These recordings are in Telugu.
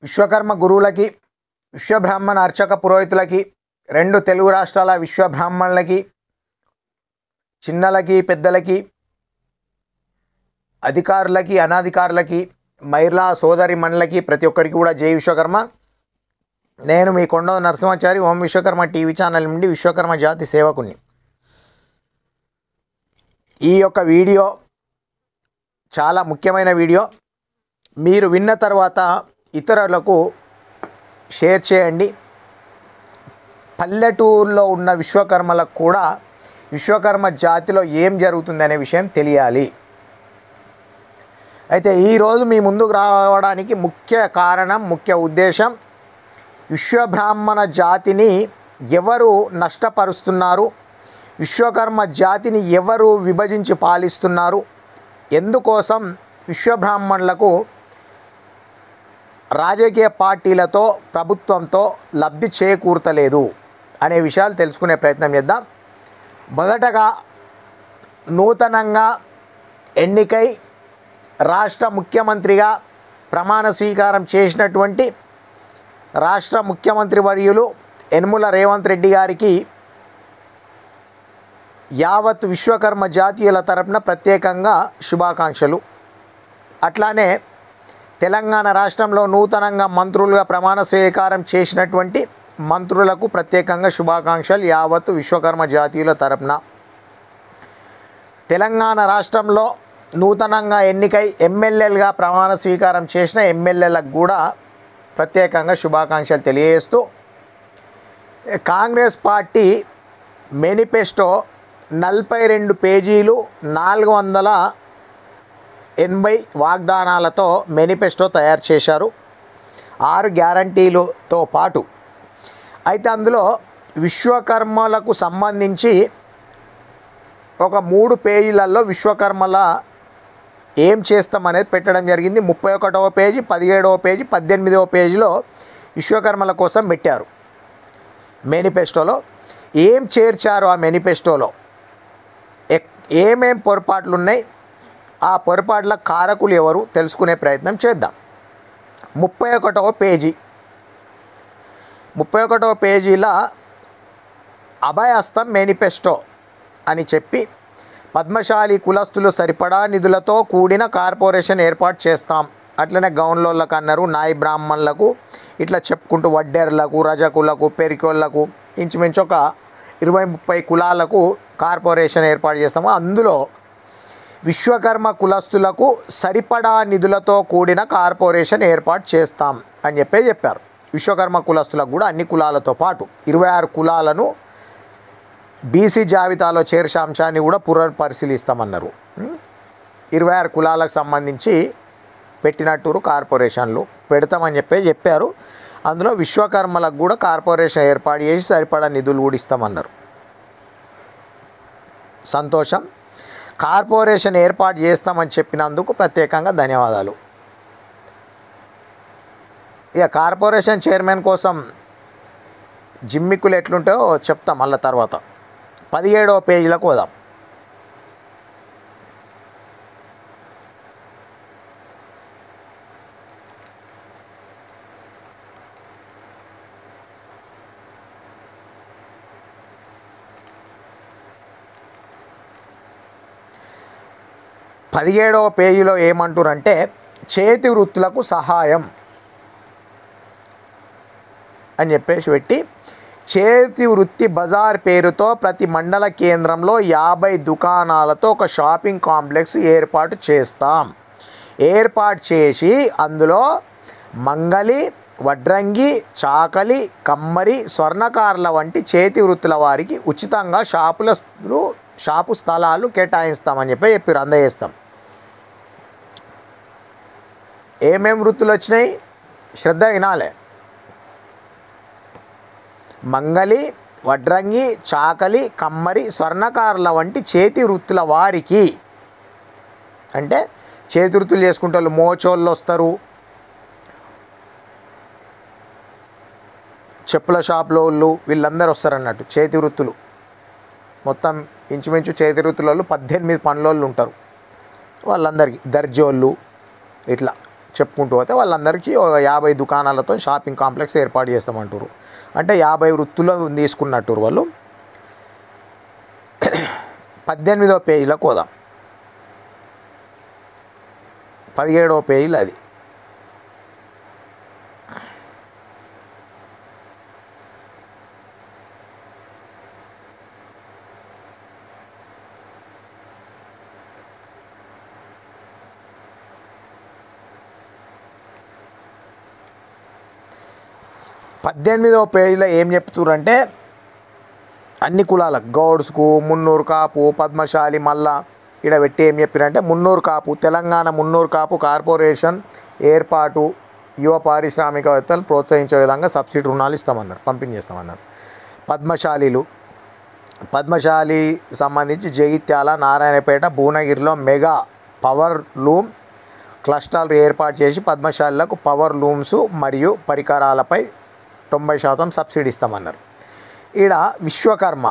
విశ్వకర్మ గురువులకి, విశ్వబ్రాహ్మణ అర్చక పురోహితులకి, 2 తెలుగు రాష్ట్రాల విశ్వబ్రాహ్మణులకి, చిన్నలకి పెద్దలకి, అధికారులకి అనధికారులకి, మహిళా సోదరి మణులకి ప్రతి ఒక్కరికి కూడా జై విశ్వకర్మ. నేను మీ కొండ నరసింహాచారి, ఓం విశ్వకర్మ టీవీ ఛానల్ నుండి విశ్వకర్మ జాతి సేవకుని. ఈ యొక్క వీడియో చాలా ముఖ్యమైన వీడియో. మీరు విన్న తర్వాత ఇతరులకు షేర్ చేయండి. పల్లెటూరులో ఉన్న విశ్వకర్మలకు కూడా విశ్వకర్మ జాతిలో ఏం జరుగుతుందనే విషయం తెలియాలి. అయితే ఈరోజు మీ ముందుకు రావడానికి ముఖ్య కారణం, ముఖ్య ఉద్దేశం, విశ్వబ్రాహ్మణ జాతిని ఎవరు నష్టపరుస్తున్నారు, విశ్వకర్మ జాతిని ఎవరు విభజించి పాలిస్తున్నారు, ఎందుకోసం విశ్వబ్రాహ్మణులకు రాజకీయ పార్టీలతో ప్రభుత్వంతో లబ్ధి చేకూర్తలేదు అనే విషయాలు తెలుసుకునే ప్రయత్నం చేద్దాం. మొదటగా నూతనంగా ఎన్నికై రాష్ట్ర ముఖ్యమంత్రిగా ప్రమాణ స్వీకారం చేసినటువంటి రాష్ట్ర ముఖ్యమంత్రి వర్యులు యనమల రేవంత్ రెడ్డి గారికి యావత్ విశ్వకర్మ జాతీయుల తరపున ప్రత్యేకంగా శుభాకాంక్షలు. అట్లానే తెలంగాణ రాష్ట్రంలో నూతనంగా మంత్రులుగా ప్రమాణ స్వీకారం చేసినటువంటి మంత్రులకు ప్రత్యేకంగా శుభాకాంక్షలు యావత్ విశ్వకర్మ జాతీయుల తరపున. తెలంగాణ రాష్ట్రంలో నూతనంగా ఎన్నికై ఎమ్మెల్యేలుగా ప్రమాణ స్వీకారం చేసిన ఎమ్మెల్యేలకు కూడా ప్రత్యేకంగా శుభాకాంక్షలు తెలియజేస్తూ, కాంగ్రెస్ పార్టీ మేనిఫెస్టో 42 పేజీలు 480 వాగ్దానాలతో మేనిఫెస్టో తయారు చేశారు, 6 గ్యారంటీలతో పాటు. అయితే అందులో విశ్వకర్మలకు సంబంధించి ఒక 3 పేజీలలో విశ్వకర్మల ఏం చేస్తామనేది పెట్టడం జరిగింది. 31వ పేజీ, 17వ పేజీ, 18వ పేజీలో విశ్వకర్మల కోసం పెట్టారు. మేనిఫెస్టోలో ఏం చేర్చారు, ఆ మేనిఫెస్టోలో ఏమేం పొరపాట్లు ఉన్నాయి, ఆ పొరపాట్ల కారకులు ఎవరు తెలుసుకునే ప్రయత్నం చేద్దాం. 31వ పేజీలో అభయహస్తం మేనిఫెస్టో అని చెప్పి, పద్మశాలి కులస్తులు సరిపడా నిధులతో కూడిన కార్పొరేషన్ ఏర్పాటు చేస్తాం. అట్లనే గౌన్లోళ్ళకు అన్నారు, నాయి బ్రాహ్మణులకు, ఇట్లా చెప్పుకుంటూ వడ్డెర్లకు, రజకులకు, పెరికోళ్ళకు ఇంచుమించు ఒక 20-30 కులాలకు కార్పొరేషన్ ఏర్పాటు చేస్తాము. అందులో విశ్వకర్మ కులస్తులకు సరిపడా నిధులతో కూడిన కార్పొరేషన్ ఏర్పాటు చేస్తాం అని చెప్పారు. విశ్వకర్మ కులస్తులకు కూడా అన్ని కులాలతో పాటు 26 కులాలను బీసీ జాబితాలో చేర్చే అంశాన్ని కూడా పునఃపరిశీలిస్తామన్నారు. 26 కులాలకు సంబంధించి పెట్టినట్టు కార్పొరేషన్లు పెడతామని చెప్పారు. అందులో విశ్వకర్మలకు కూడా కార్పొరేషన్ ఏర్పాటు చేసి సరిపడా నిధులు కూడా ఇస్తామన్నారు. సంతోషం. కార్పొరేషన్ ఏర్పాటు చేస్తామని చెప్పినందుకు ప్రత్యేకంగా ధన్యవాదాలు. ఇక కార్పొరేషన్ చైర్మన్ కోసం జిమ్మిక్కులు ఎట్లుంటాయో చెప్తాం మళ్ళీ తర్వాత. 17వ పేజీలకు పోదాం. పదిహేడవ పేజీలో ఏమంటారంటే, చేతి వృత్తులకు సహాయం అని పెట్టి, చేతి వృత్తి బజార్ పేరుతో ప్రతి మండల కేంద్రంలో 50 దుకాణాలతో ఒక షాపింగ్ కాంప్లెక్స్ ఏర్పాటు చేస్తాం. ఏర్పాటు చేసి అందులో మంగలి, వడ్రంగి, చాకలి, కమ్మరి, స్వర్ణకారుల వంటి చేతి వృత్తుల వారికి ఉచితంగా షాపు స్థలాలు కేటాయిస్తామని చెప్పారు, అందజేస్తాం. ఏమేం వృత్తులు వచ్చినాయి శ్రద్ధ వినాలే. మంగలి, వడ్రంగి, చాకలి, కమ్మరి, స్వర్ణకారుల వంటి చేతి వృత్తుల వారికి అంటే చేతి వృత్తులు చేసుకుంటే వాళ్ళు మోచోళ్ళు వస్తారు, చెప్పుల షాప్లో వాళ్ళు, వీళ్ళందరూ వస్తారు అన్నట్టు. చేతి వృత్తులు మొత్తం ఇంచుమించు చేతి వృత్తుల వాళ్ళు 18 పనులోళ్ళు ఉంటారు. వాళ్ళందరికీ దర్జోళ్ళు, ఇట్లా చెప్పుకుంటూ పోతే వాళ్ళందరికీ 50 దుకాణాలతో షాపింగ్ కాంప్లెక్స్ ఏర్పాటు చేస్తామంటారు. అంటే 50 వృత్తులు తీసుకున్నట్టు వాళ్ళు. 18వ పేజీలోకి పోదాం. 17వ పేజీలో అది. పద్దెనిమిదవ పేజీలో ఏం చెప్తుర్రంటే అన్ని కులాలకు గౌడ్స్కు మున్నూరు కాపు పద్మశాలి మళ్ళా ఇక్కడ పెట్టి ఏం చెప్పారంటే మున్నూరు కాపు తెలంగాణ మున్నూరు కాపు కార్పొరేషన్ ఏర్పాటు యువ పారిశ్రామికవేత్తలు ప్రోత్సహించే విధంగా సబ్సిడీ రుణాలు ఇస్తామన్నారు, పంపిణీ చేస్తామన్నారు. పద్మశాలి సంబంధించి జగిత్యాల నారాయణపేట భువనగిరిలో మెగా పవర్ లూమ్ క్లస్టర్లు ఏర్పాటు చేసి పద్మశాలిలకు పవర్ లూమ్స్ మరియు పరికరాలపై 90% సబ్సిడీ ఇస్తామన్నారు. ఈడ విశ్వకర్మ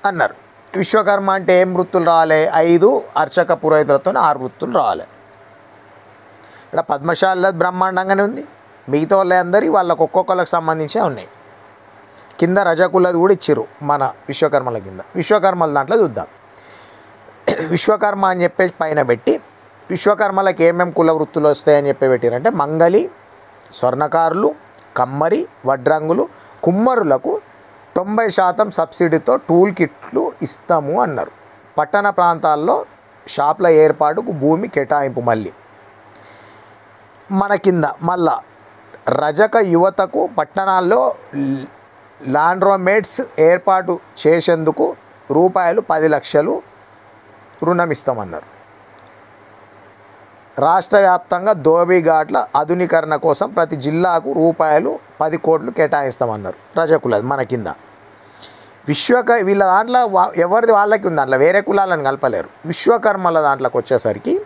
అన్నారు. విశ్వకర్మ అంటే ఏం వృత్తులు రాలే? 5 అర్చక పురోహితులతో 6 వృత్తులు రాలే. ఇక్కడ పద్మశాల బ్రహ్మాండంగానే ఉంది. మిగతా వాళ్ళందరి వాళ్ళకు ఒక్కొక్కరికి సంబంధించే ఉన్నాయి. కింద రజకులది కూడా ఇచ్చిర్రు మన విశ్వకర్మల కింద. విశ్వకర్మల దాంట్లో చూద్దాం. విశ్వకర్మ అని చెప్పేసి పైన పెట్టి విశ్వకర్మలకు ఏమేమి కుల వృత్తులు వస్తాయని చెప్పి పెట్టారంటే మంగలి, స్వర్ణకారులు, కమ్మరి, వడ్రంగులు, కుమ్మరులకు 90% సబ్సిడీతో టూల్ కిట్లు ఇస్తాము అన్నారు. పట్టణ ప్రాంతాల్లో షాపుల ఏర్పాటుకు భూమి కేటాయింపు. మళ్ళీ మన కింద మళ్ళా రజక యువతకు పట్టణాల్లో లాండ్రోమేట్స్ ఏర్పాటు చేసేందుకు రూపాయలు 10 లక్షలు రుణం ఇస్తామన్నారు. రాష్ట్ర వ్యాప్తంగా ధోబీఘాట్ల ఆధునీకరణ కోసం ప్రతి జిల్లాకు రూపాయలు 10 కోట్లు కేటాయిస్తామన్నారు. రజకులది మన కింద. వీళ్ళ దాంట్లో ఎవరిది వాళ్ళకి ఉంది, దాంట్లో వేరే కులాలను కలపలేరు. విశ్వకర్మల దాంట్లోకి వచ్చేసరికి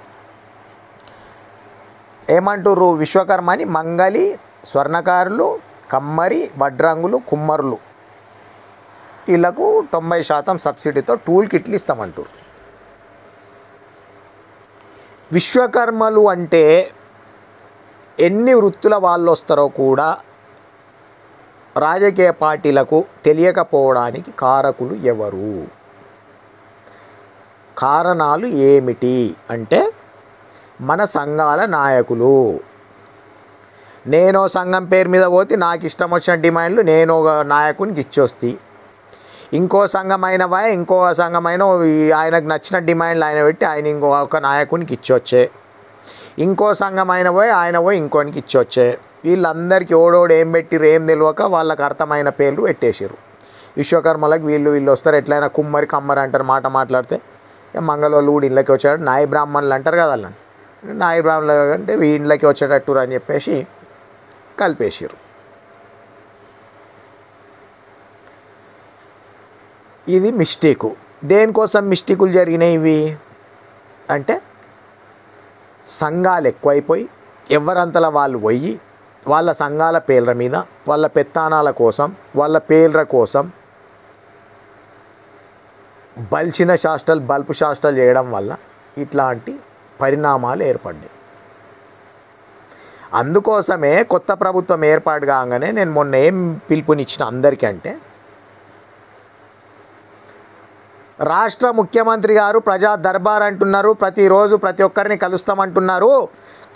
ఏమంటారు? విశ్వకర్మ అని మంగలి, స్వర్ణకారులు, కమ్మరి, వడ్రంగులు, కుమ్మరులు వీళ్ళకు 90% సబ్సిడీతో టూల్ కిట్లు ఇస్తామంటారు. విశ్వకర్మలు అంటే ఎన్ని వృత్తుల వాళ్ళు వస్తారో కూడా రాజకీయ పార్టీలకు తెలియకపోవడానికి కారకులు ఎవరు? కారణాలు ఏమిటి అంటే మన సంఘాల నాయకులు. నేనో సంఘం పేరు మీద పోతే నాకు ఇష్టం వచ్చిన డిమాండ్లు నేను ఒక నాయకునికి ఇచ్చొస్తే, ఇంకో సంఘమైనవా ఇంకో సంఘమైన ఆయనకు నచ్చిన డిమాండ్లు ఆయన పెట్టి ఆయన ఇంకొక నాయకునికి ఇచ్చొచ్చే, ఇంకో సంఘమైన పోయి ఆయన పోయి ఇంకోనికి ఇచ్చొచ్చే. వీళ్ళందరికీ ఓడోడు ఏం పెట్టిరు ఏం తెలియక వాళ్ళకి అర్థమైన పేర్లు పెట్టేసారు. విశ్వకర్మలకు వీళ్ళు వస్తారు, ఎట్లయినా కుమ్మరి కమ్మరి అంటారు. మాట మాట్లాడితే మంగళవాళ్ళు కూడా ఇళ్ళకి వచ్చాడు, నాయ బ్రాహ్మణులు అంటారు కదా వాళ్ళని. నాయ బ్రాహ్మణులు అంటే వీళ్ళకి వచ్చేటట్టు అని చెప్పేసి కలిపేసారు. ఇది మిస్టేకు. దేనికోసం మిస్టేకులు జరిగినాయి ఇవి అంటే సంఘాలు ఎక్కువైపోయి ఎవరంతలా వాళ్ళు పోయి వాళ్ళ సంఘాల పేర్ల మీద వాళ్ళ పెత్తానాల కోసం వాళ్ళ పేర్ల కోసం బల్చిన శాస్త్రాలు బల్పు శాస్త్రాలు చేయడం వల్ల ఇట్లాంటి పరిణామాలు ఏర్పడ్డాయి. అందుకోసమే కొత్త ప్రభుత్వం ఏర్పాటు కాగానే నేను మొన్న ఏం పిలుపునిచ్చిన అందరికీ అంటే, రాష్ట్ర ముఖ్యమంత్రి గారు ప్రజా దర్బార్ అంటున్నారు, ప్రతిరోజు ప్రతి ఒక్కరిని కలుస్తామంటున్నారు.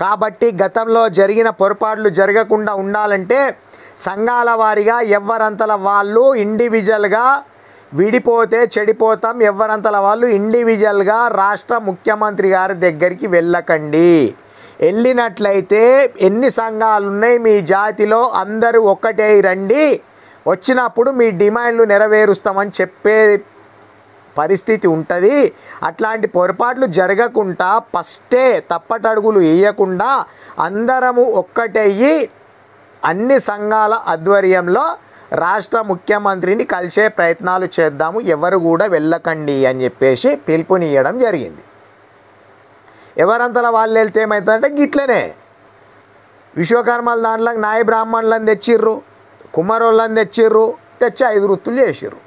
కాబట్టి గతంలో జరిగిన పొరపాట్లు జరగకుండా ఉండాలంటే సంఘాల వారీగా ఎవరంతల వాళ్ళు ఇండివిజువల్గా విడిపోతే చెడిపోతాం, ఎవరంతల వాళ్ళు ఇండివిజువల్గా రాష్ట్ర ముఖ్యమంత్రి గారి దగ్గరికి వెళ్ళకండి. వెళ్ళినట్లయితే ఎన్ని సంఘాలు ఉన్నాయి మీ జాతిలో అందరూ ఒక్కటే రండి, వచ్చినప్పుడు మీ డిమాండ్లు నెరవేరుస్తామని చెప్పే పరిస్థితి ఉంటుంది. అట్లాంటి పొరపాట్లు జరగకుండా ఫస్టే తప్పటడుగులు వేయకుండా అందరము ఒక్కటయ్యి అన్ని సంఘాల ఆధ్వర్యంలో రాష్ట్ర ముఖ్యమంత్రిని కలిసే ప్రయత్నాలు చేద్దాము, ఎవరు కూడా వెళ్ళకండి అని చెప్పేసి పిలుపునియడం జరిగింది. ఎవరంతలా వాళ్ళు వెళ్తే ఏమవుతుందంటే గిట్లనే విశ్వకర్మల దాంట్లో నాయ బ్రాహ్మణులను తెచ్చిర్రు, కుమ్మరోళ్ళని తెచ్చిర్రు, తెచ్చి 5 వృత్తులు చేసిర్రు.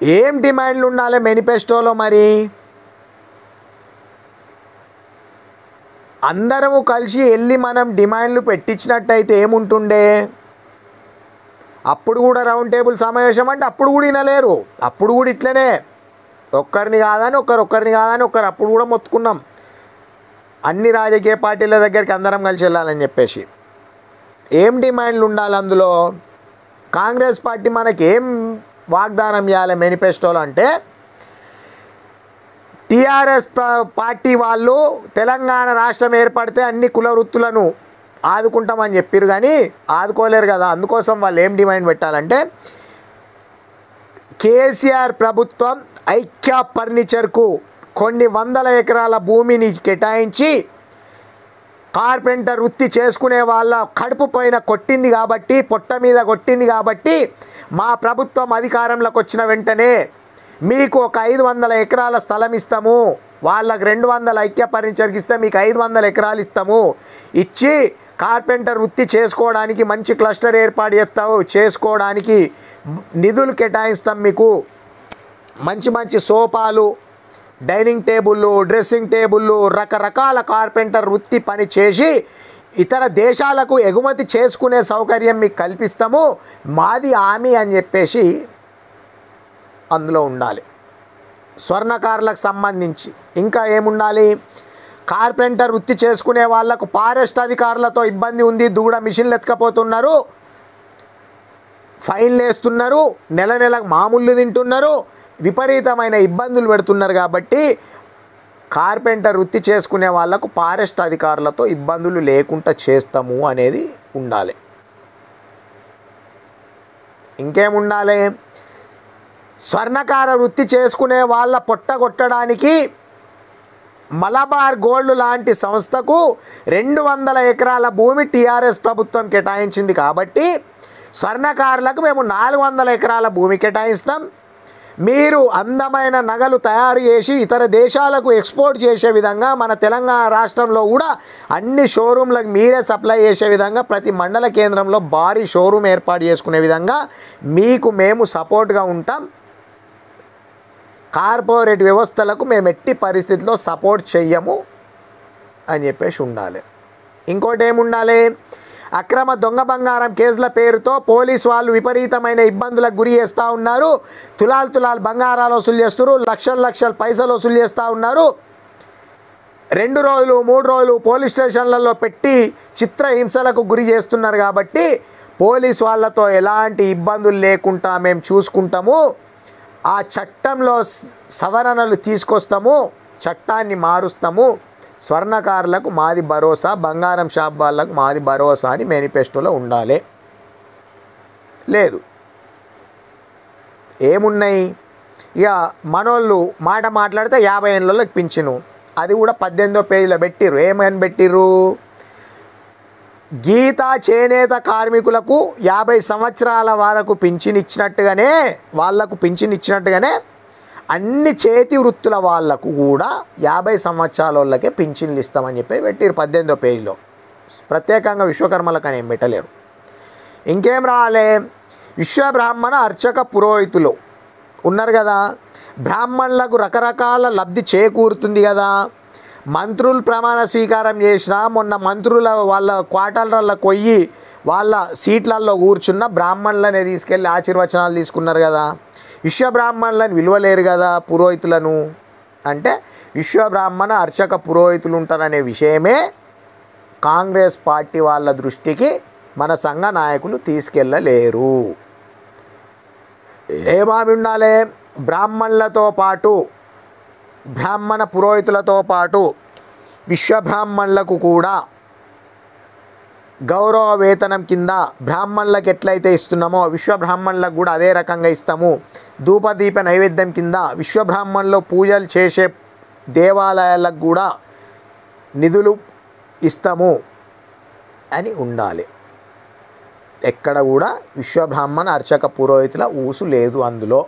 ఏం డిమాండ్లు ఉండాలి మేనిఫెస్టోలో? మరి అందరము కలిసి వెళ్ళి మనం డిమాండ్లు పెట్టించినట్టయితే ఏముంటుండే, అప్పుడు కూడా రౌండ్ టేబుల్ సమావేశం అంటే అప్పుడు కూడా వినలేరు. అప్పుడు కూడా ఇట్లనే ఒక్కరిని కాదని ఒక్కరు అప్పుడు కూడా మొత్తుకున్నాం అన్ని రాజకీయ పార్టీల దగ్గరికి అందరం కలిసి వెళ్ళాలని చెప్పేసి. ఏం డిమాండ్లు ఉండాలి అందులో? కాంగ్రెస్ పార్టీ మనకేం వాగ్దానం చేయాలి మేనిఫెస్టోలో అంటే, టీఆర్ఎస్ పార్టీ వాళ్ళు తెలంగాణ రాష్ట్రం ఏర్పడితే అన్ని కుల వృత్తులను ఆదుకుంటామని చెప్పారు, కానీ ఆదుకోలేరు కదా. అందుకోసం వాళ్ళు ఏం డిమాండ్ పెట్టాలంటే, కేసీఆర్ ప్రభుత్వం ఐక్య ఫర్నిచర్కు కొన్ని వందల ఎకరాల భూమిని కేటాయించి కార్పెంటర్ వృత్తి చేసుకునే వాళ్ళ కడుపు పైన కొట్టింది కాబట్టి, పొట్ట మీద కొట్టింది కాబట్టి, మా ప్రభుత్వం అధికారంలోకి వచ్చిన వెంటనే మీకు ఒక 500 ఎకరాల స్థలం ఇస్తాము, వాళ్ళకి 200 ఐక్య ఫర్నిచర్కి ఇస్తే మీకు 500 ఎకరాలు ఇస్తాము, ఇచ్చి కార్పెంటర్ వృత్తి చేసుకోవడానికి మంచి క్లస్టర్ ఏర్పాటు చేసుకోవడానికి నిధులు కేటాయిస్తాం, మీకు మంచి మంచి సోఫాలు, డైనింగ్ టేబుళ్ళు, డ్రెస్సింగ్ టేబుళ్ళు, రకరకాల కార్పెంటర్ వృత్తి పని చేసి ఇతర దేశాలకు ఎగుమతి చేసుకునే సౌకర్యం మీకు కల్పిస్తాము, మాది హామీ అని చెప్పేసి అందులో ఉండాలి. స్వర్ణకారులకు సంబంధించి ఇంకా ఏముండాలి? కార్పెంటర్ వృత్తి చేసుకునే వాళ్లకు ఫారెస్ట్ అధికారులతో ఇబ్బంది ఉంది, దూడ మిషన్లు ఎత్తుకపోతున్నారు, ఫైన్లు వేస్తున్నారు, నెలకు మామూలు తింటున్నారు, విపరీతమైన ఇబ్బందులు పెడుతున్నారు. కాబట్టి కార్పెంటర్ వృత్తి చేసుకునే వాళ్లకు ఫారెస్ట్ అధికారులతో ఇబ్బందులు లేకుండా చేస్తాము అనేది ఉండాలి. ఇంకేముండాలి? స్వర్ణకార వృత్తి చేసుకునే వాళ్ళ పొట్టగొట్టడానికి మలబార్ గోల్డ్ లాంటి సంస్థకు 200 ఎకరాల భూమి టీఆర్ఎస్ ప్రభుత్వం కేటాయించింది కాబట్టి స్వర్ణకారులకు మేము 400 ఎకరాల భూమి కేటాయిస్తాం, మీరు అందమైన నగలు తయారు చేసి ఇతర దేశాలకు ఎక్స్పోర్ట్ చేసే విధంగా మన తెలంగాణ రాష్ట్రంలో కూడా అన్ని షోరూంలకు మీరే సప్లై చేసే విధంగా ప్రతి మండల కేంద్రంలో భారీ షోరూమ్ ఏర్పాటు చేసుకునే విధంగా మీకు మేము సపోర్ట్గా ఉంటాం, కార్పొరేట్ వ్యవస్థలకు మేము ఎట్టి పరిస్థితిలో సపోర్ట్ చెయ్యము అని చెప్పేసి ఉండాలి. ఇంకోటి ఏముండాలి? అక్రమ దొంగ బంగారం కేసుల పేరుతో పోలీసు వాళ్ళు విపరీతమైన ఇబ్బందులకు గురి చేస్తూ ఉన్నారు, తులాలు బంగారాలు వసూలు చేస్తున్నారు, లక్షల పైసలు వసూలు చేస్తూ ఉన్నారు, 2 రోజులు 3 రోజులు పోలీస్ స్టేషన్లలో పెట్టి చిత్రహింసలకు గురి చేస్తున్నారు. కాబట్టి పోలీసు వాళ్ళతో ఎలాంటి ఇబ్బందులు లేకుండా మేము చూసుకుంటాము, ఆ చట్టంలో సవరణలు తీసుకొస్తాము, చట్టాన్ని మారుస్తాము, స్వర్ణకారులకు మాది భరోసా, బంగారం షాప్ వాళ్ళకు మాది భరోసా అని మేనిఫెస్టోలో ఉండాలి. లేదు ఏమున్నాయి? ఇక మనోళ్ళు మాట్లాడితే 50 ఏళ్ళకి పింఛను, అది కూడా 18వ పేజీలో పెట్టిర్రు. ఏమని పెట్టిర్రు? గీతా చేనేత కార్మికులకు 50 సంవత్సరాల వరకు పింఛన్ ఇచ్చినట్టుగానే వాళ్లకు పింఛన్ ఇచ్చినట్టుగానే అన్ని చేతి వృత్తుల వాళ్లకు కూడా 50 సంవత్సరాల వాళ్ళకే పింఛన్లు ఇస్తామని చెప్పి పెట్టిరు 18వ పేజీలో. ప్రత్యేకంగా విశ్వకర్మలకు అని ఏం పెట్టలేరు. ఇంకేం రావాలి? విశ్వబ్రాహ్మణ అర్చక పురోహితులు ఉన్నారు కదా, బ్రాహ్మణులకు రకరకాల లబ్ధి చేకూరుతుంది కదా. మంత్రులు ప్రమాణ స్వీకారం చేసిన మొన్న మంత్రుల వాళ్ళ క్వార్టర్లలో కొయ్యి వాళ్ళ సీట్లలో కూర్చున్న బ్రాహ్మణులనే తీసుకెళ్ళి ఆశీర్వచనాలు తీసుకున్నారు కదా. విశ్వబ్రాహ్మణులను విలువలేరు కదా పురోహితులను. అంటే విశ్వబ్రాహ్మణ అర్చక పురోహితులు ఉంటారనే విషయమే కాంగ్రెస్ పార్టీ వాళ్ళ దృష్టికి మన సంఘ నాయకులు తీసుకెళ్ళలేరు. ఏమామి ఉండాలి? బ్రాహ్మణులతో పాటు బ్రాహ్మణ పురోహితులతో పాటు విశ్వబ్రాహ్మణులకు కూడా గౌరవ వేతనం కింద బ్రాహ్మణులకు ఎట్లయితే ఇస్తున్నామో విశ్వబ్రాహ్మణులకు కూడా అదే రకంగా ఇస్తాము. ధూపదీప నైవేద్యం కింద విశ్వబ్రాహ్మణులు పూజలు చేసే దేవాలయాలకు కూడా నిధులు ఇస్తాము అని ఉండాలి. ఎక్కడ కూడా విశ్వబ్రాహ్మణ అర్చక పురోహితుల ఊసు లేదు అందులో.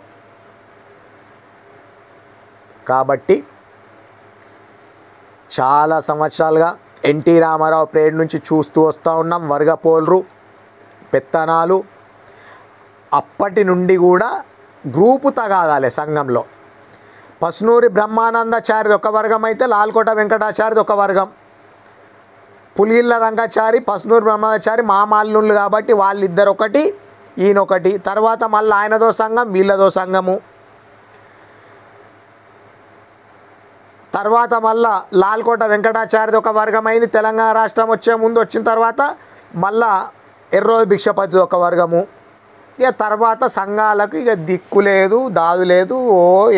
కాబట్టి చాలా సంవత్సరాలుగా ఎన్టీ రామారావు పీరియడ్ నుంచి చూస్తూ వస్తూ ఉన్నాం వర్గపోల్రు పెత్తనాలు. అప్పటి నుండి కూడా గ్రూపు తగాదాలే సంఘంలో. పసునూరి బ్రహ్మానందాచార్యది ఒక వర్గం అయితే లాల్కోట వెంకటాచార్యది ఒక వర్గం. పులిగిళ్ళ రంగాచారి పసునూరు బ్రహ్మచారి మామాల్లుళ్ళు కాబట్టి వాళ్ళిద్దరు ఒకటి ఈయనొకటి. తర్వాత మళ్ళీ ఆయనదో సంఘం వీళ్ళదో సంఘము. తర్వాత మళ్ళా లాల్కోట వెంకటాచార్యది ఒక వర్గమైంది. తెలంగాణ రాష్ట్రం వచ్చిన తర్వాత మళ్ళా ఎర్రోజు భిక్షపతిది ఒక వర్గము. ఇక తర్వాత సంఘాలకు ఇక దిక్కు లేదు దాదు లేదు.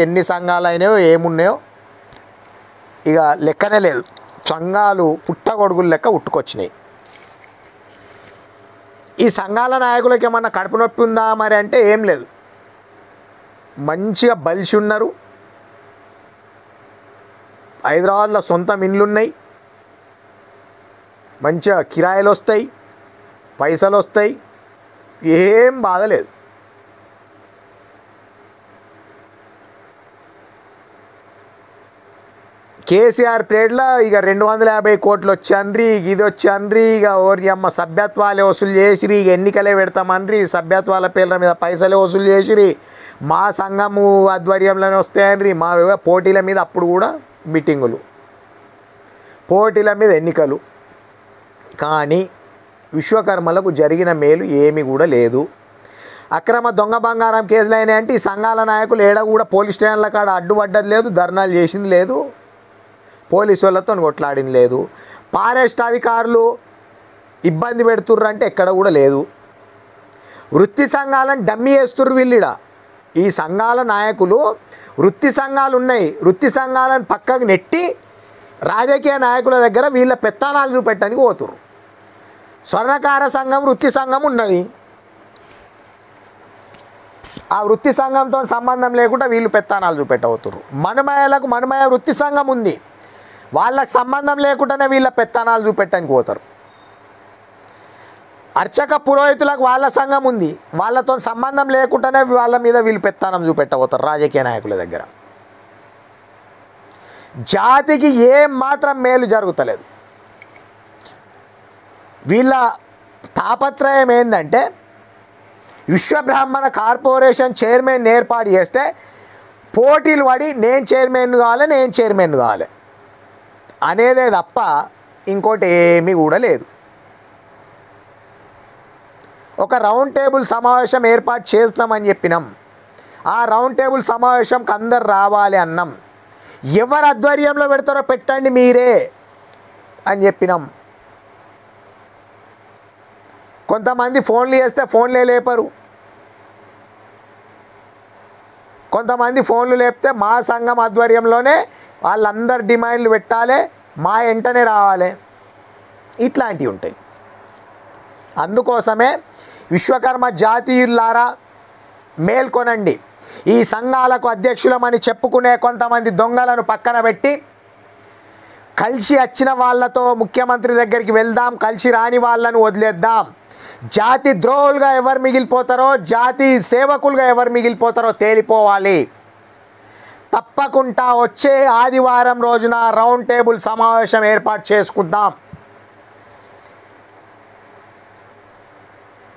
ఎన్ని సంఘాలు అయినాయో ఏమున్నాయో ఇక లెక్కనే లేదు. సంఘాలు పుట్టగొడుగులు లెక్క ఉట్టుకొచ్చినాయి. ఈ సంఘాల నాయకులకి ఏమన్నా కడుపు నొప్పి ఉందా మరి అంటే ఏం లేదు. మంచిగా బలిసి ఉన్నారు. హైదరాబాద్లో సొంత ఇండ్లు ఉన్నాయి. మంచిగా కిరాయిలు వస్తాయి, పైసలు వస్తాయి, ఏం బాధ లేదు. కేసీఆర్ పీరియడ్లో ఇక 250 కోట్లు వచ్చాన్రి, ఇది వచ్చాన్రి, ఇక ఓరి అమ్మ సభ్యత్వాలే వసూలు చేసిరి, ఇక ఎన్నికలే పెడతామన్రి, సభ్యత్వాల పేర్ల మీద పైసలే వసూలు చేసిరి, మా సంఘము ఆధ్వర్యంలోనే వస్తాయన్రి, మా పోటీల మీద అప్పుడు కూడా మీటింగులు, పోటీల మీద ఎన్నికలు. కానీ విశ్వకర్మలకు జరిగిన మేలు ఏమీ కూడా లేదు. అక్రమ దొంగ బంగారం కేసులు అయినాయంటే ఈ సంఘాల నాయకులు ఏడ కూడా పోలీస్ స్టేషన్ల కాడ అడ్డుపడ్డది లేదు, ధర్నాలు చేసింది లేదు, పోలీసు వాళ్ళతో కొట్లాడింది లేదు. ఫారెస్ట్ అధికారులు ఇబ్బంది పెడుతుర్రు అంటే ఎక్కడ కూడా లేదు. వృత్తి సంఘాలను డమ్మీ వేస్తుర్రు వీళ్ళిడ. ఈ సంఘాల నాయకులు వృత్తి సంఘాలు ఉన్నాయి, వృత్తి సంఘాలను పక్కకు నెట్టి రాజకీయ నాయకుల దగ్గర వీళ్ళ పెత్తనాలు చూపెట్టడానికి పోతుర్రు. స్వర్ణకార సంఘం వృత్తి సంఘం ఉన్నది, ఆ వృత్తి సంఘంతో సంబంధం లేకుండా వీళ్ళు పెత్తనాలు చూపెట్టబోతుర్రు. మనుమయ వృత్తి సంఘం ఉంది, వాళ్ళకి సంబంధం లేకుండానే వీళ్ళ పెత్తనాలు చూపెట్టడానికి పోతారు. అర్చక పురోహితులకు వాళ్ళ సంఘం ఉంది, వాళ్ళతో సంబంధం లేకుండానే వాళ్ళ మీద వీళ్ళు పెత్తనం చూపెట్టబోతారు రాజకీయ నాయకుల దగ్గర. జాతికి ఏం మాత్రం మేలు జరుగుతలేదు. వీళ్ళ తాపత్రయం ఏంటంటే విశ్వబ్రాహ్మణ కార్పొరేషన్ చైర్మన్ ఏర్పాటు చేస్తే పోటీలు పడి నేను చైర్మన్ కావాలి అనేదే తప్ప ఇంకోటి ఏమీ కూడా లేదు. ఒక రౌండ్ టేబుల్ సమావేశం ఏర్పాటు చేస్తామని చెప్పినాం. ఆ రౌండ్ టేబుల్ సమావేశంకి అందరు రావాలి అన్నాం. ఎవరు ఆధ్వర్యంలో పెడతారో పెట్టండి మీరే అని చెప్పినాం. కొంతమంది ఫోన్లు చేస్తే ఫోన్లే లేపరు, కొంతమంది ఫోన్లు లేపితే మా సంఘం ఆధ్వర్యంలోనే వాళ్ళందరు డిమాండ్లు పెట్టాలి, మా వెంటనే రావాలి, ఇట్లాంటివి ఉంటాయి. అందుకోసమే విశ్వకర్మ జాతీయులారా మేల్కొనండి. ఈ సంఘాలకు అధ్యక్షులమని చెప్పుకునే కొంతమంది దొంగలను పక్కన పెట్టి కలిసి వచ్చిన వాళ్ళతో ముఖ్యమంత్రి దగ్గరికి వెళ్దాం, కలిసి రాని వాళ్ళను వదిలేద్దాం. జాతి ద్రోహులుగా ఎవరు మిగిలిపోతారో, జాతి సేవకులుగా ఎవరు మిగిలిపోతారో తేలిపోవాలి. తప్పకుండా వచ్చే ఆదివారం రోజున రౌండ్ టేబుల్ సమావేశం ఏర్పాటు చేసుకుందాం.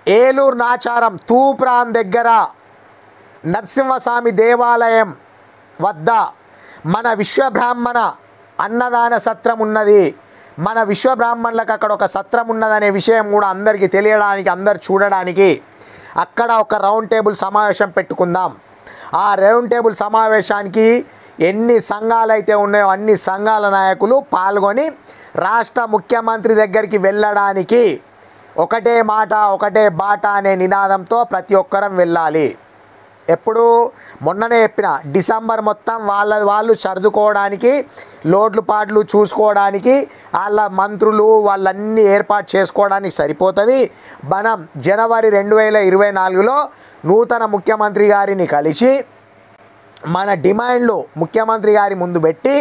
ఏలూరు నాచారం తూప్రాం దగ్గర నరసింహస్వామి దేవాలయం వద్ద మన విశ్వబ్రాహ్మణ అన్నదాన సత్రం ఉన్నది. మన విశ్వబ్రాహ్మణులకు అక్కడ ఒక సత్రం ఉన్నదనే విషయం కూడా అందరికీ తెలియడానికి, అందరు చూడడానికి అక్కడ ఒక రౌండ్ టేబుల్ సమావేశం పెట్టుకుందాం. ఆ రౌండ్ టేబుల్ సమావేశానికి ఎన్ని సంఘాలు అయితే ఉన్నాయో అన్ని సంఘాల నాయకులు పాల్గొని రాష్ట్ర ముఖ్యమంత్రి దగ్గరికి వెళ్ళడానికి ఒకటే మాట ఒకటే బాట అనే నినాదంతో ప్రతి ఒక్కరం వెళ్ళాలి. ఎప్పుడు మొన్ననే చెప్పిన డిసెంబర్ మొత్తం వాళ్ళు సర్దుకోవడానికి, లోట్లు పాట్లు చూసుకోవడానికి, వాళ్ళ మంత్రులు వాళ్ళన్నీ ఏర్పాటు చేసుకోవడానికి సరిపోతుంది. మనం జనవరి 2024లో నూతన ముఖ్యమంత్రి గారిని కలిసి మన డిమాండ్లు ముఖ్యమంత్రి గారి ముందు పెట్టి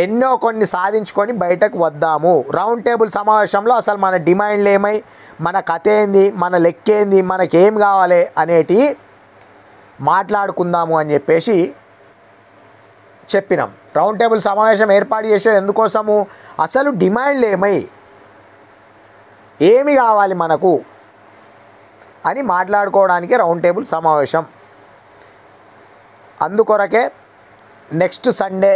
ఎన్నో కొన్ని సాధించుకొని బయటకు వద్దాము. రౌండ్ టేబుల్ సమావేశంలో అసలు మన డిమాండ్లు ఏమై, మన కథ ఏంది, మన లెక్కేంది, మనకేం కావాలి అనేటి మాట్లాడుకుందాము అని చెప్పేసి చెప్పినాం. రౌండ్ టేబుల్ సమావేశం ఏర్పాటు చేసేది ఎందుకోసము, అసలు డిమాండ్లు ఏమి కావాలి మనకు అని మాట్లాడుకోవడానికి రౌండ్ టేబుల్ సమావేశం. అందుకొరకే నెక్స్ట్ సండే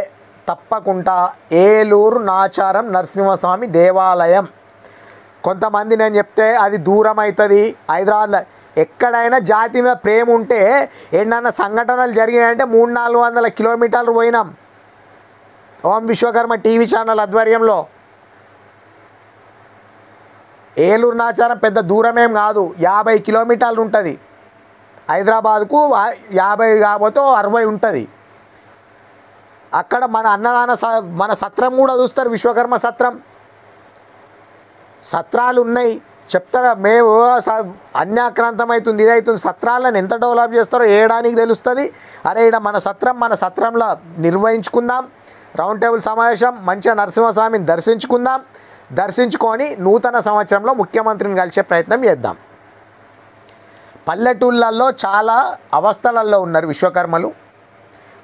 తప్పకుండా ఏలూరు నాచారం నరసింహస్వామి దేవాలయం కొంతమంది నేను చెప్తే అది దూరం అవుతుంది హైదరాబాద్లో. ఎక్కడైనా జాతి మీద ప్రేమ ఉంటే ఏంటన్నా సంఘటనలు జరిగినాయంటే 300-400 కిలోమీటర్లు పోయినాం. ఓం విశ్వకర్మ టీవీ ఛానల్ ఆధ్వర్యంలో. ఏలూరు నాచారం పెద్ద దూరమేం కాదు, 50 కిలోమీటర్లు ఉంటుంది. హైదరాబాద్కు 50 కాకపోతే 60 ఉంటుంది. అక్కడ మన అన్నదాన మన సత్రం కూడా చూస్తారు, విశ్వకర్మ సత్రం. సత్రాలు ఉన్నాయి చెప్తారా, మేము అన్యాక్రాంతం అవుతుంది ఇదవుతుంది. సత్రాలను ఎంత డెవలప్ చేస్తారో ఏడానికి తెలుస్తుంది. అరే ఇక్కడ మన సత్రంలో నిర్వహించుకుందాం రౌండ్ టేబుల్ సమావేశం. మంచిగా నరసింహస్వామిని దర్శించుకొని నూతన సంవత్సరంలో ముఖ్యమంత్రిని కలిసే ప్రయత్నం చేద్దాం. పల్లెటూళ్ళల్లో చాలా అవస్థలల్లో ఉన్నారు విశ్వకర్మలు.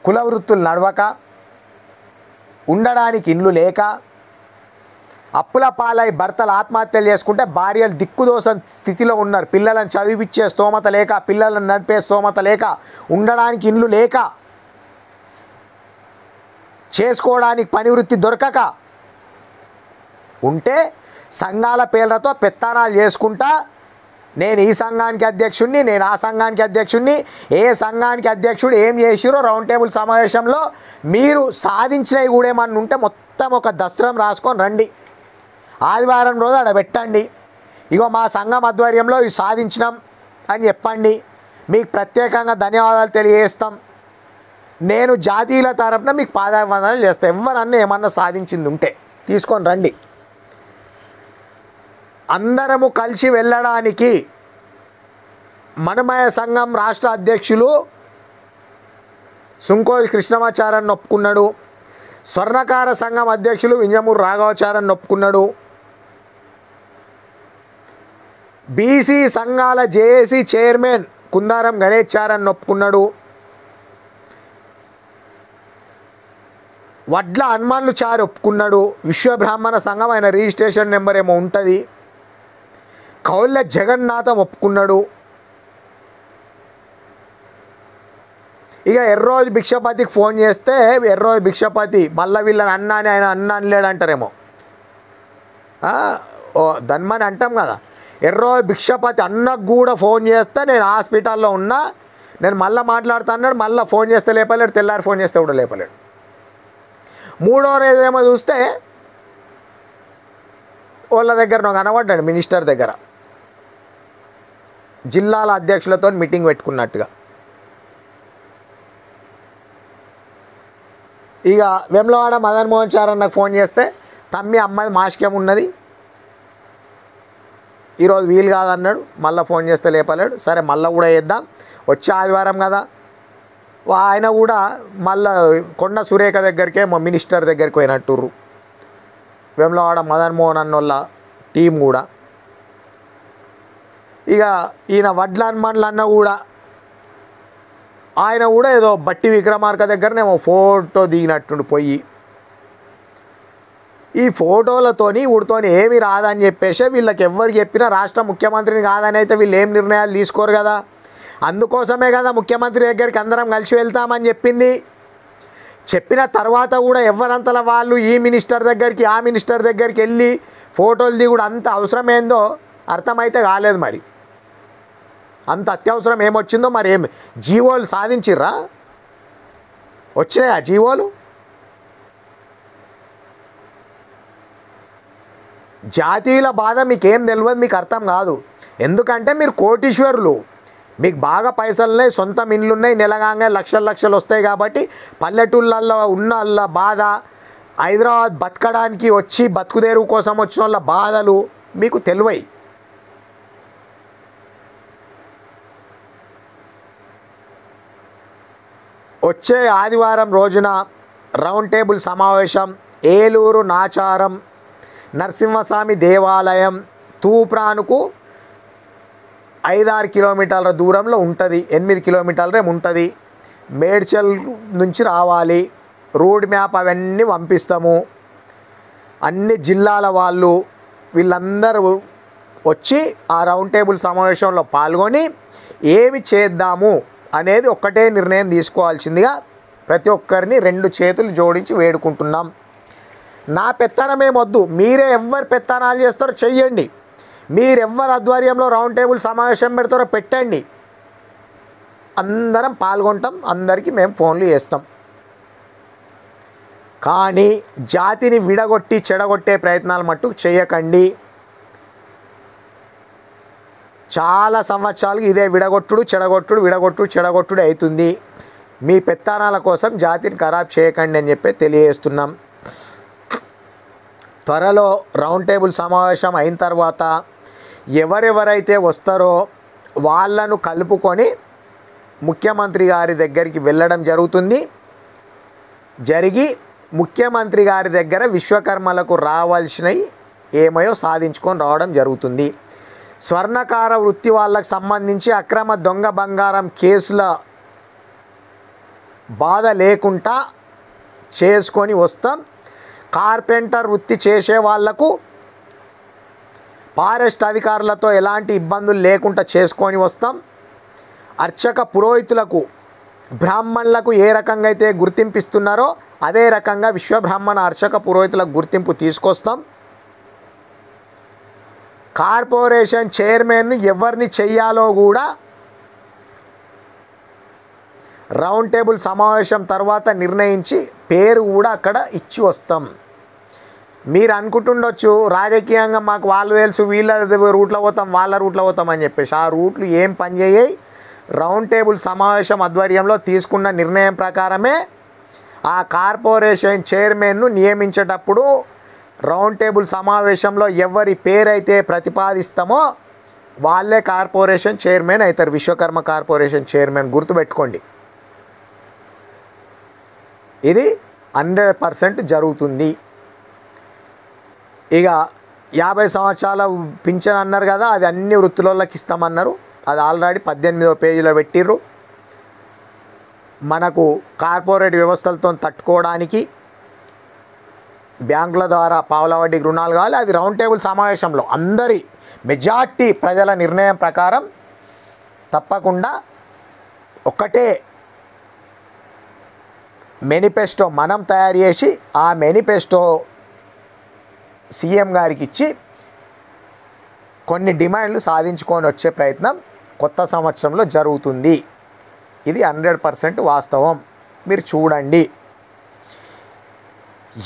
కుల వృత్తులు నడవక, ఉండడానికి ఇండ్లు లేక, అప్పుల పాలై భర్తలు ఆత్మహత్యలు చేసుకుంటే భార్యలు దిక్కుదోస స్థితిలో ఉన్నారు. పిల్లలను చదివించే స్తోమత లేక, పిల్లలను నడిపే స్తోమత లేక, ఉండడానికి ఇండ్లు లేక, చేసుకోవడానికి పని వృత్తి దొరకక ఉంటే సంఘాల పేర్లతో పెత్తనాలు చేసుకుంటా, నేను ఈ సంఘానికి అధ్యక్షుడిని, నేను ఆ సంఘానికి అధ్యక్షుడిని, ఏ సంఘానికి అధ్యక్షుడు ఏం చేసిరో రౌండ్ టేబుల్ సమావేశంలో మీరు సాధించినవి కూడా ఏమన్నా ఉంటే మొత్తం ఒక దస్త్రం రాసుకొని రండి. ఆదివారం రోజు అక్కడ పెట్టండి. ఇగో మా సంఘం ఆధ్వర్యంలో ఇవి సాధించినాం అని చెప్పండి. మీకు ప్రత్యేకంగా ధన్యవాదాలు తెలియజేస్తాం. నేను జాతీయుల తరపున మీకు పాదాభివందనాలు చేస్తాను. ఎవరన్నా ఏమన్నా సాధించింది ఉంటే తీసుకొని రండి. అందరము కలిసి వెళ్ళడానికి మనమయ సంఘం రాష్ట్ర అధ్యక్షులు సుంకోజు కృష్ణమాచార్యని ఒప్పుకున్నాడు. స్వర్ణకార సంఘం అధ్యక్షులు వింజమూరు రాఘవాచార్యని ఒప్పుకున్నాడు. బీసీ సంఘాల జేఏసీ చైర్మన్ కుందారం గణేశాచార్యని ఒప్పుకున్నాడు. వడ్ల హనుమాన్లు చారు ఒప్పుకున్నాడు. విశ్వబ్రాహ్మణ సంఘం ఆయన రిజిస్ట్రేషన్ నెంబర్ ఏమో ఉంటుంది. కౌళ్ళ జగన్నాథం ఒప్పుకున్నాడు. ఇక ఎర్రోజు భిక్షపతికి ఫోన్ చేస్తే ఎర్రోజు భిక్షపతి మళ్ళీ వీళ్ళని అన్న అని ఆయన అన్న అనలేడంటారేమో. ఓ ధన్మని అంటాం కదా. ఎర్రోజు భిక్షపతి అన్నకు కూడా ఫోన్ చేస్తే నేను హాస్పిటల్లో ఉన్నా, నేను మళ్ళీ మాట్లాడుతా అన్నాడు. మళ్ళీ ఫోన్ చేస్తే లేపలేడు, తెల్లారి ఫోన్ చేస్తే కూడా లేపలేడు. మూడో రోజేమో చూస్తే వాళ్ళ దగ్గర నాకు కనబడ్డాడు, మినిస్టర్ దగ్గర జిల్లాల అధ్యక్షులతో మీటింగ్ పెట్టుకున్నట్టుగా. ఇక వెమ్లవాడ మదన్ మోహన్ చార్ అన్నకు ఫోన్ చేస్తే తమ్మి అమ్మాయి మాసికం ఉన్నది, ఈరోజు వీలు కాదన్నాడు. మళ్ళీ ఫోన్ చేస్తే లేపలేడు. సరే మళ్ళీ కూడా చేద్దాం, వచ్చే ఆదివారం కదా. ఆయన కూడా మళ్ళీ కొండ సురేఖ దగ్గరికే మా మినిస్టర్ దగ్గరికి పోయినట్టుర్రు. వెమ్లవాడ మదన్ మోహన్ అన్నోళ్ళ టీం కూడా. ఇక ఈయన వడ్ల హనుమాన్లు అన్న కూడా ఆయన కూడా ఏదో బట్టి విక్రమార్క దగ్గరనేమో ఫోటో దిగినట్టుండి పోయి, ఈ ఫోటోలతోని వీడితోని ఏమి రాదని చెప్పేసి వీళ్ళకి ఎవరు చెప్పినా రాష్ట్ర ముఖ్యమంత్రిని కాదని అయితే వీళ్ళు ఏం నిర్ణయాలు తీసుకోరు కదా. అందుకోసమే కదా ముఖ్యమంత్రి దగ్గరికి అందరం కలిసి వెళ్తామని చెప్పింది. చెప్పిన తర్వాత కూడా ఎవరంతలా వాళ్ళు ఈ మినిస్టర్ దగ్గరికి ఆ మినిస్టర్ దగ్గరికి వెళ్ళి ఫోటోలు దిగుడు అంత అవసరమేందో అర్థమైతే కాలేదు. మరి అంత అత్యవసరం ఏమొచ్చిందో మరి ఏమి జీవోలు సాధించిర్రా? వచ్చినాయా జీవోలు? జాతీయుల బాధ మీకేం తెలియదు, మీకు అర్థం కాదు. ఎందుకంటే మీరు కోటీశ్వరులు, మీకు బాగా పైసలున్నాయి, సొంతం ఇండ్లు ఉన్నాయి, నెలగానే లక్షలు వస్తాయి. కాబట్టి పల్లెటూళ్ళల్లో ఉన్న వాళ్ళ బాధ, హైదరాబాద్ బతకడానికి వచ్చి బతుకుదేరు కోసం వచ్చిన వాళ్ళ బాధలు మీకు తెలివై. వచ్చే ఆదివారం రోజున రౌండ్ టేబుల్ సమావేశం ఏలూరు నాచారం నరసింహస్వామి దేవాలయం తూప్రానుకు 5-6 కిలోమీటర్ల దూరంలో ఉంటుంది. 8 కిలోమీటర్లు ఉంటుంది. మేడ్చల్ నుంచి రావాలి. రోడ్ మ్యాప్ అవన్నీ పంపిస్తాము. అన్ని జిల్లాల వాళ్ళు వీళ్ళందరూ వచ్చి ఆ రౌండ్ టేబుల్ సమావేశంలో పాల్గొని ఏమి చేద్దాము అనేది ఒక్కటే నిర్ణయం తీసుకోవాల్సిందిగా ప్రతి ఒక్కరిని 2 చేతులు జోడించి వేడుకుంటున్నాం. నా పెత్తనమేమొద్దు, మీరే ఎవరు పెత్తనాలు చేస్తారో చెయ్యండి. మీరెవ్వరు ఆధ్వర్యంలో రౌండ్ టేబుల్ సమావేశం పెడతారో పెట్టండి, అందరం పాల్గొంటాం, అందరికీ మేము ఫోన్లు చేస్తాం. కానీ జాతిని విడగొట్టి చెడగొట్టే ప్రయత్నాలు మట్టుకు చేయకండి. చాలా సంవత్సరాలు ఇదే విడగొట్టుడు చెడగొట్టుడు అవుతుంది. మీ పెత్తానాల కోసం జాతిని ఖరాబ్ చేయకండి అని చెప్పి తెలియజేస్తున్నాం. త్వరలో రౌండ్ టేబుల్ సమావేశం అయిన తర్వాత ఎవరెవరైతే వస్తారో వాళ్ళను కలుపుకొని ముఖ్యమంత్రి గారి దగ్గరికి వెళ్ళడం జరిగి ముఖ్యమంత్రి గారి దగ్గర విశ్వకర్మలకు రావాల్సినవి ఏమయో సాధించుకొని రావడం జరుగుతుంది. స్వర్ణకార వృత్తి వాళ్ళకు సంబంధించి అక్రమ దొంగ బంగారం కేసుల బాధ లేకుండా చేసుకొని వస్తాం. కార్పెంటర్ వృత్తి చేసే వాళ్లకు ఫారెస్ట్ అధికారులతో ఎలాంటి ఇబ్బందులు లేకుండా చేసుకొని వస్తాం. అర్చక పురోహితులకు బ్రాహ్మణులకు ఏ రకంగా అయితే గుర్తింపిస్తున్నారో అదే రకంగా విశ్వబ్రాహ్మణ అర్చక పురోహితులకు గుర్తింపు తీసుకొస్తాం. కార్పొరేషన్ చైర్మన్ ఎవరిని చెయ్యాలో కూడా రౌండ్ టేబుల్ సమావేశం తర్వాత నిర్ణయించి పేరు కూడా అక్కడ ఇచ్చి వస్తాం. మీరు అనుకుంటుండొచ్చు రాజకీయంగా మాకు వాళ్ళు తెలుసు, వీళ్ళ రూట్లో పోతాం, వాళ్ళ రూట్లో పోతాం అని చెప్పేసి. ఆ రూట్లు ఏం పనిచేయాయి? రౌండ్ టేబుల్ సమావేశం ఆధ్వర్యంలో తీసుకున్న నిర్ణయం ప్రకారమే ఆ కార్పొరేషన్ చైర్మన్ను నియమించేటప్పుడు రౌండ్ టేబుల్ సమావేశంలో ఎవరి పేరైతే ప్రతిపాదిస్తామో వాళ్ళే కార్పొరేషన్ చైర్మన్ అవుతారు. విశ్వకర్మ కార్పొరేషన్ చైర్మన్ గుర్తుపెట్టుకోండి. ఇది 100% జరుగుతుంది. ఇక 50 సంవత్సరాల పింఛన్ అన్నారు కదా, అది అన్ని వృత్తులకి ఇస్తామన్నారు. అది ఆల్రెడీ 18వ పేజీలో పెట్టిర్రు. మనకు కార్పొరేట్ వ్యవస్థలతో తట్టుకోవడానికి బ్యాంకుల ద్వారా పావుల వడ్డీకి రుణాలు కావాలి. అది రౌండ్ టేబుల్ సమావేశంలో అందరి మెజార్టీ ప్రజల నిర్ణయం ప్రకారం తప్పకుండా ఒకటే మేనిఫెస్టో మనం తయారు చేసి ఆ మేనిఫెస్టో సీఎం గారికి ఇచ్చి కొన్ని డిమాండ్లు సాధించుకొని వచ్చే ప్రయత్నం కొత్త సంవత్సరంలో జరుగుతుంది. ఇది 100% వాస్తవం. మీరు చూడండి,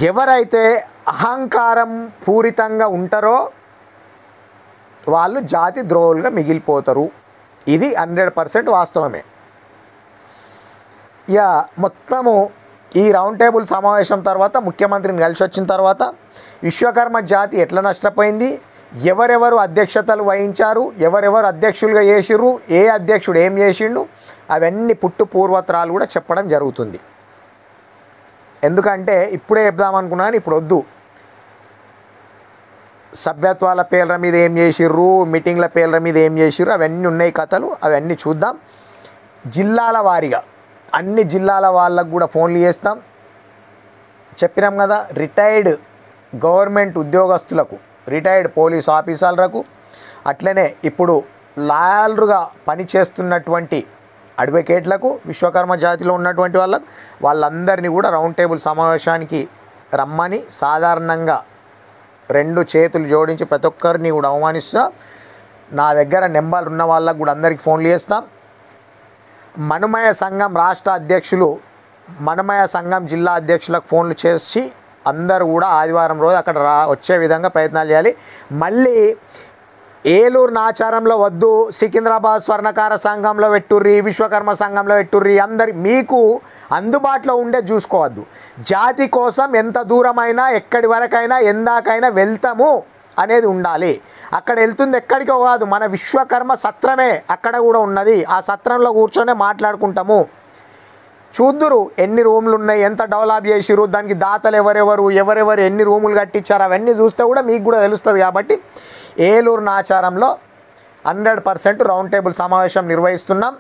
ఎవరైతే అహంకారం పూరితంగా ఉంటారో వాళ్ళు జాతి ద్రోహులుగా మిగిలిపోతారు. ఇది 100% వాస్తవమే. ఇక మొత్తము ఈ రౌండ్ టేబుల్ సమావేశం తర్వాత ముఖ్యమంత్రిని కలిసి వచ్చిన తర్వాత విశ్వకర్మ జాతి ఎట్లా నష్టపోయింది, ఎవరెవరు అధ్యక్షతలు వహించారు, ఎవరెవరు అధ్యక్షులుగా చేసిర్రు, ఏ అధ్యక్షుడు ఏం చేసిండు, అవన్నీ పుట్టు పూర్వత్రాలు కూడా చెప్పడం జరుగుతుంది. ఎందుకంటే ఇప్పుడే చెప్దామనుకున్నాను, ఇప్పుడు వద్దు. సభ్యత్వాల పేర్ల మీద ఏం చేసిర్రు, మీటింగ్ల పేర్ల మీద ఏం చేసిర్రు, అవన్నీ ఉన్నాయి కథలు. అవన్నీ చూద్దాం. జిల్లాల వారీగా అన్ని జిల్లాల వాళ్ళకు కూడా ఫోన్లు చేస్తాం. చెప్పినాం కదా, రిటైర్డ్ గవర్నమెంట్ ఉద్యోగస్తులకు, రిటైర్డ్ పోలీస్ ఆఫీసర్లకు, అట్లనే ఇప్పుడు లాయర్లుగా పనిచేస్తున్నటువంటి అడ్వకేట్లకు, విశ్వకర్మ జాతిలో ఉన్నటువంటి వాళ్ళందరినీ కూడా రౌండ్ టేబుల్ సమావేశానికి రమ్మని సాధారణంగా 2 చేతులు జోడించి ప్రతి ఒక్కరిని కూడా ఆహ్వానిస్తున్నా. నా దగ్గర నెంబర్లు ఉన్న వాళ్ళకు కూడా అందరికీ ఫోన్లు చేస్తాం. మనమయ సంఘం రాష్ట్ర అధ్యక్షులు, మనమయ సంఘం జిల్లా అధ్యక్షులకు ఫోన్లు చేసి అందరూ కూడా ఆదివారం రోజు అక్కడ వచ్చే విధంగా ప్రయత్నాలు చేయాలి. మళ్ళీ ఏలూరు నాచారంలో వద్దు, సికింద్రాబాద్ స్వర్ణకార సంఘంలో పెట్టుర్రి, విశ్వకర్మ సంఘంలో పెట్టుర్రి, అందరి మీకు అందుబాటులో ఉండే చూసుకోవద్దు. జాతి కోసం ఎంత దూరమైనా ఎక్కడి వరకైనా ఎందాకైనా వెళ్తాము అనేది ఉండాలి. అక్కడ వెళ్తుంది ఎక్కడికో కాదు, మన విశ్వకర్మ సత్రమే అక్కడ కూడా ఉన్నది. ఆ సత్రంలో కూర్చొని మాట్లాడుకుంటాము. చూద్దురు ఎన్ని రూములు ఉన్నాయి, ఎంత డెవలప్ చేసిరు, దానికి దాతలు ఎవరెవరు ఎన్ని రూములు కట్టించారు, అవన్నీ చూస్తే కూడా మీకు కూడా తెలుస్తుంది. కాబట్టి ఏలూరు నాచారంలో 100% రౌండ్ టేబుల్ సమావేశం నిర్వహిస్తున్నాం.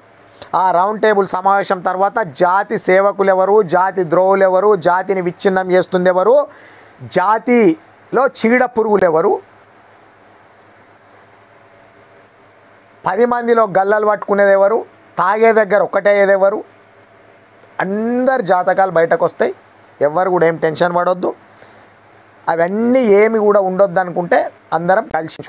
ఆ రౌండ్ టేబుల్ సమావేశం తర్వాత జాతి సేవకులు ఎవరు, జాతి ద్రోహులు ఎవరు, జాతిని విచ్ఛిన్నం చేస్తుంది ఎవరు, జాతిలో చీడ పురుగులు ఎవరు, 10 మందిలో గల్లలు పట్టుకునేది ఎవరు, తాగే దగ్గర ఒక్కటేది ఎవరు, అందరి జాతకాలు బయటకు వస్తాయి. ఎవరు కూడా ఏం టెన్షన్ పడొద్దు. అవన్నీ ఏమి కూడా ఉండొద్దు అనుకుంటే అందరం కలిసి